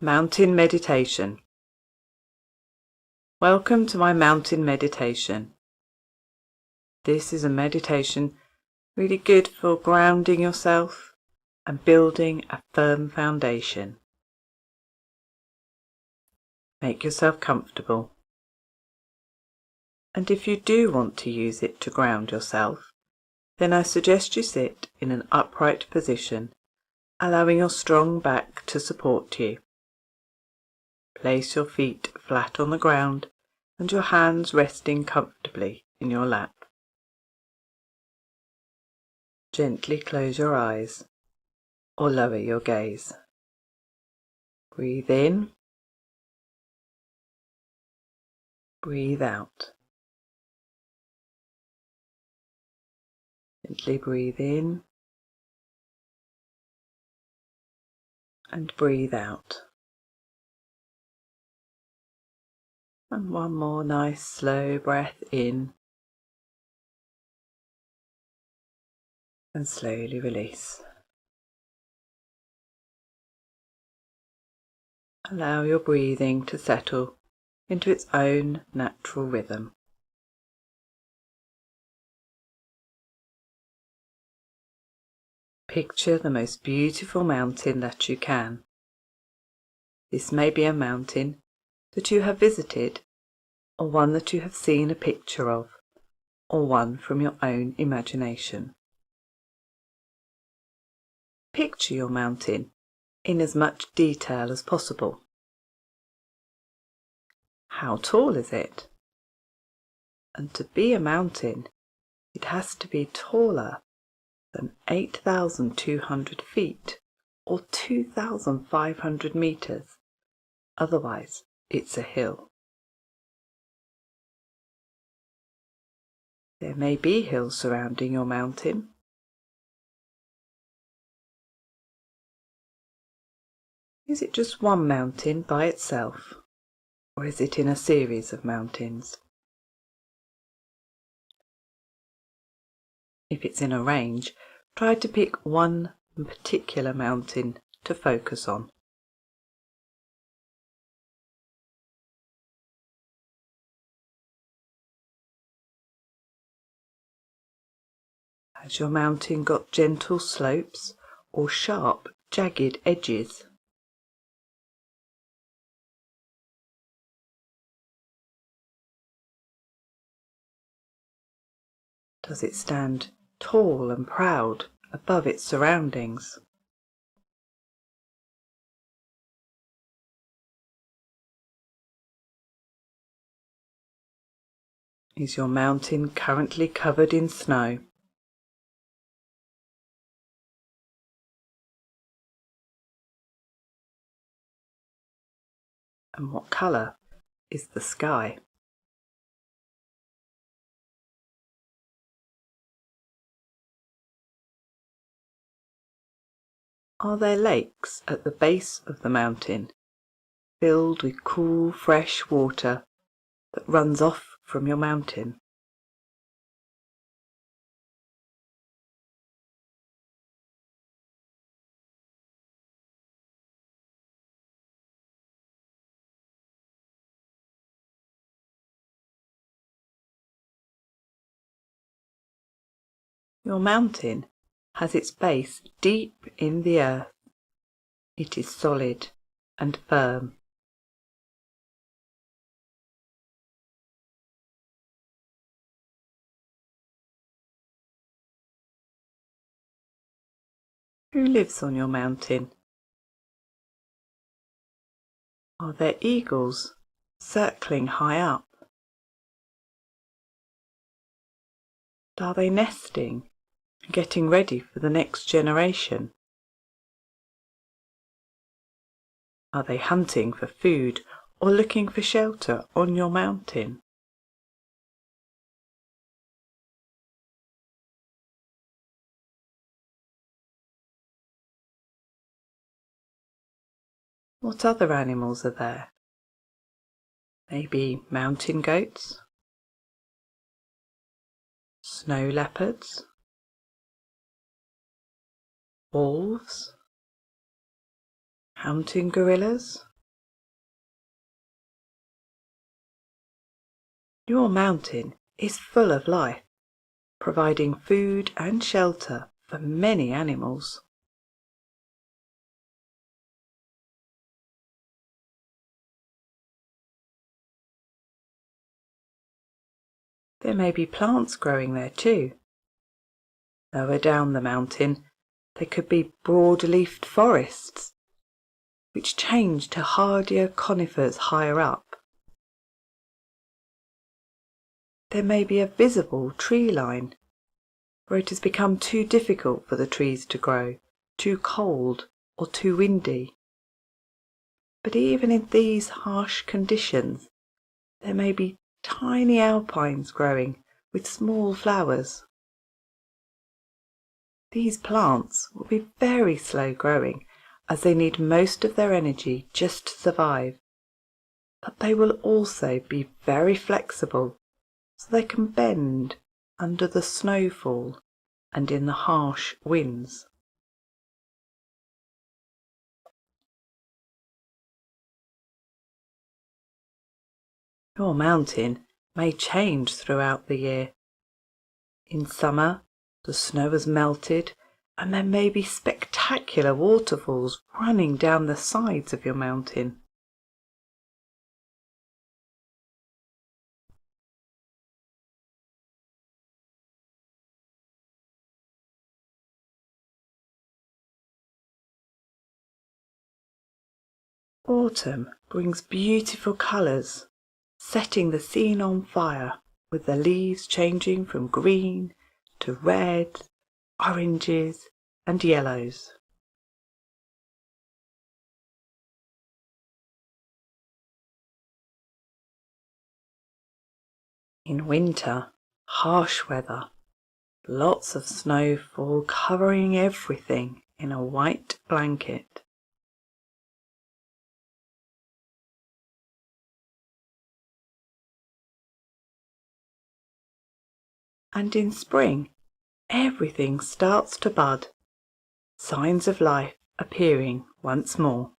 Mountain Meditation. Welcome to my mountain meditation. This is a meditation really good for grounding yourself and building a firm foundation. Make yourself comfortable. And if you do want to use it to ground yourself, then I suggest you sit in an upright position, allowing your strong back to support you. Place your feet flat on the ground and your hands resting comfortably in your lap. Gently close your eyes or lower your gaze. Breathe in. Breathe out. Gently breathe in and breathe out. And one more nice slow breath in and slowly release. Allow your breathing to settle into its own natural rhythm. Picture the most beautiful mountain that you can. This may be a mountain that you have visited, or one that you have seen a picture of, or one from your own imagination. Picture your mountain in as much detail as possible. How tall is it? And to be a mountain, it has to be taller than 8,200 feet or 2,500 meters. Otherwise, it's a hill. There may be hills surrounding your mountain. Is it just one mountain by itself, or is it in a series of mountains? If it's in a range, try to pick one particular mountain to focus on. Has your mountain got gentle slopes or sharp, jagged edges? Does it stand tall and proud above its surroundings? Is your mountain currently covered in snow? And what colour is the sky? Are there lakes at the base of the mountain, filled with cool, fresh water that runs off from your mountain? Your mountain has its base deep in the earth. It is solid and firm. Who lives on your mountain? Are there eagles circling high up? Are they nesting and getting ready for the next generation? Are they hunting for food or looking for shelter on your mountain? What other animals are there? Maybe mountain goats? Snow leopards? Wolves? Mountain gorillas? Your mountain is full of life, providing food and shelter for many animals. There may be plants growing there too. Lower down the mountain, there could be broad-leafed forests, which change to hardier conifers higher up. There may be a visible tree line, where it has become too difficult for the trees to grow, too cold or too windy. But even in these harsh conditions, there may be tiny alpines growing with small flowers. These plants will be very slow growing, as they need most of their energy just to survive, but they will also be very flexible, so they can bend under the snowfall and in the harsh winds. Your mountain may change throughout the year. In summer, the snow has melted and there may be spectacular waterfalls running down the sides of your mountain. Autumn brings beautiful colours, setting the scene on fire with the leaves changing from green to red, oranges and yellows. In winter, harsh weather, lots of snowfall covering everything in a white blanket. And in spring, everything starts to bud, signs of life appearing once more.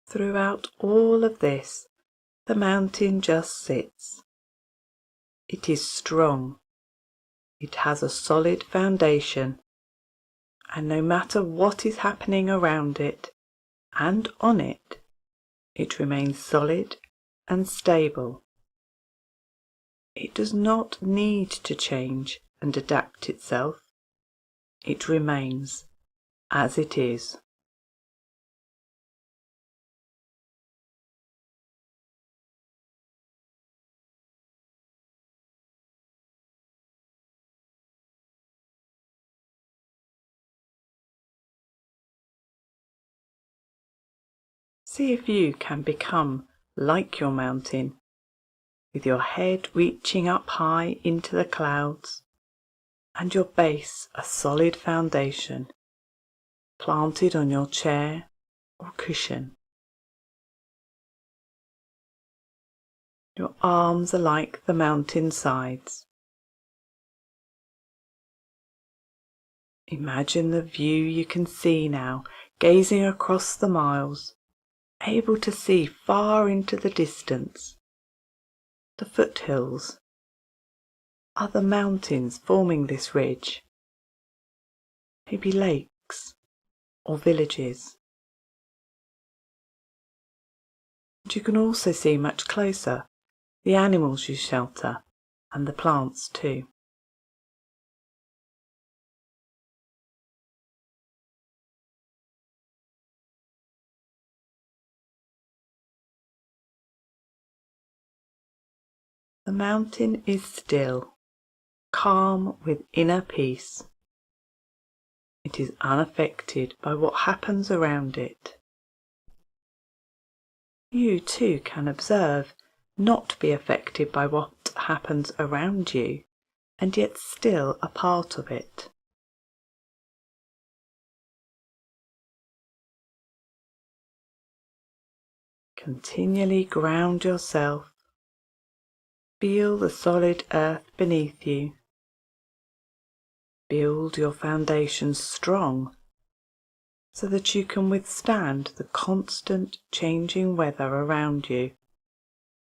Throughout all of this, the mountain just sits. It is strong. It has a solid foundation, and no matter what is happening around it and on it, it remains solid and stable. It does not need to change and adapt itself. It remains as it is. See if you can become like your mountain, with your head reaching up high into the clouds, and your base a solid foundation, planted on your chair or cushion. Your arms are like the mountain sides. Imagine the view you can see now, gazing across the miles, able to see far into the distance. The foothills, other mountains forming this ridge, maybe lakes or villages. And you can also see much closer the animals you shelter and the plants too. The mountain is still, calm with inner peace. It is unaffected by what happens around it. You too can observe, not be affected by what happens around you, and yet still a part of it. Continually ground yourself. Feel the solid earth beneath you. Build your foundations strong so that you can withstand the constant changing weather around you,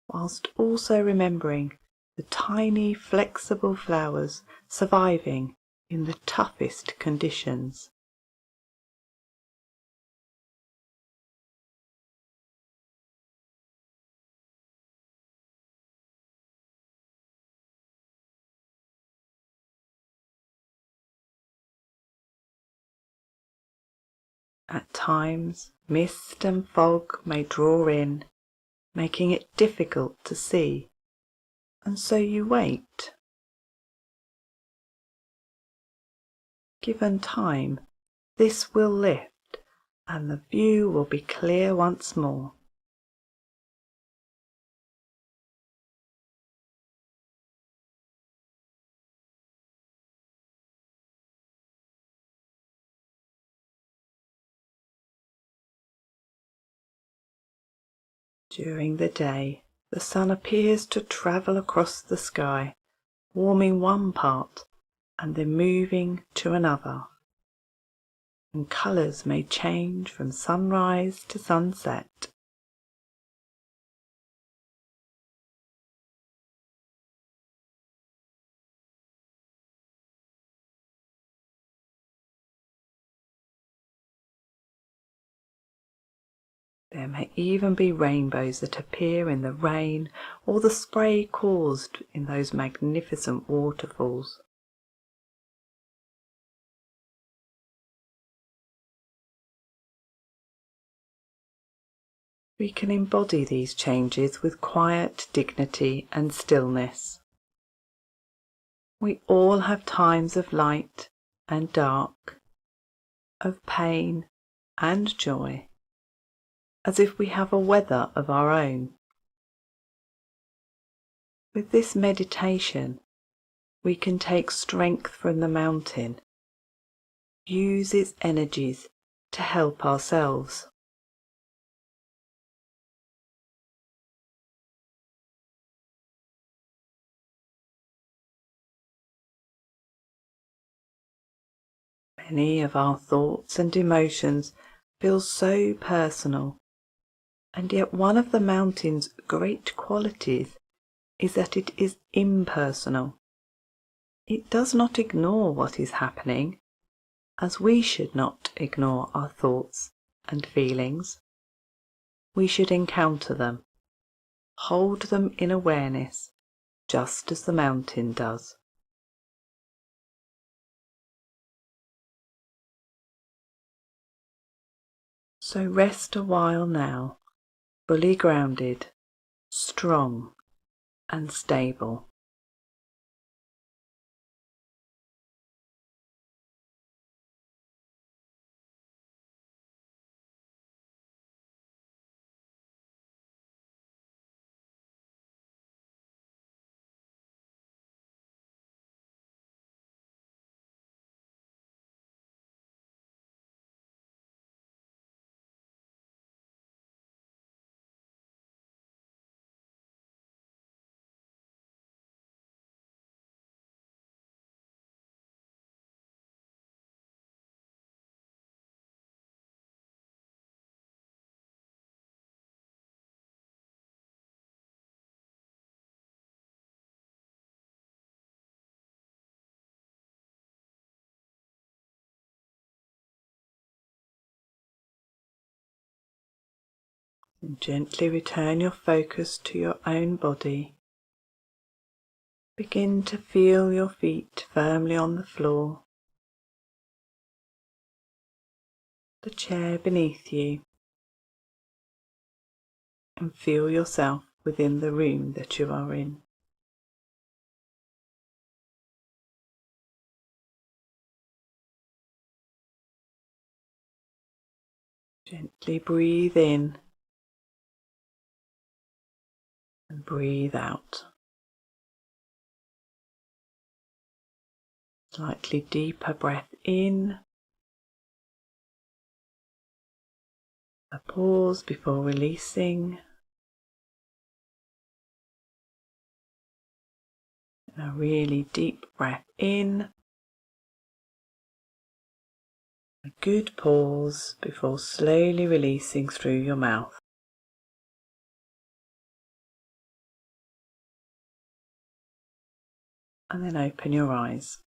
whilst also remembering the tiny flexible flowers surviving in the toughest conditions. At times, mist and fog may draw in, making it difficult to see, and so you wait. Given time, this will lift, and the view will be clear once more. During the day, the sun appears to travel across the sky, warming one part and then moving to another, and colours may change from sunrise to sunset. There may even be rainbows that appear in the rain or the spray caused in those magnificent waterfalls. We can embody these changes with quiet dignity and stillness. We all have times of light and dark, of pain and joy, as if we have a weather of our own. With this meditation, we can take strength from the mountain, use its energies to help ourselves. Many of our thoughts and emotions feel so personal, and yet one of the mountain's great qualities is that it is impersonal. It does not ignore what is happening, as we should not ignore our thoughts and feelings. We should encounter them, hold them in awareness, just as the mountain does. So rest a while now, fully grounded, strong and stable. And gently return your focus to your own body. Begin to feel your feet firmly on the floor, the chair beneath you, and feel yourself within the room that you are in. Gently breathe in and breathe out. Slightly deeper breath in. A pause before releasing. And a really deep breath in. A good pause before slowly releasing through your mouth. And then open your eyes.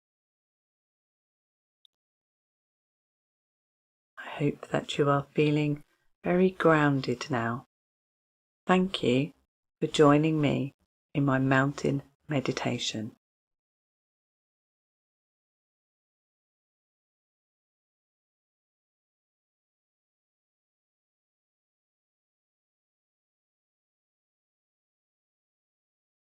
I hope that you are feeling very grounded now. Thank you for joining me in my mountain meditation.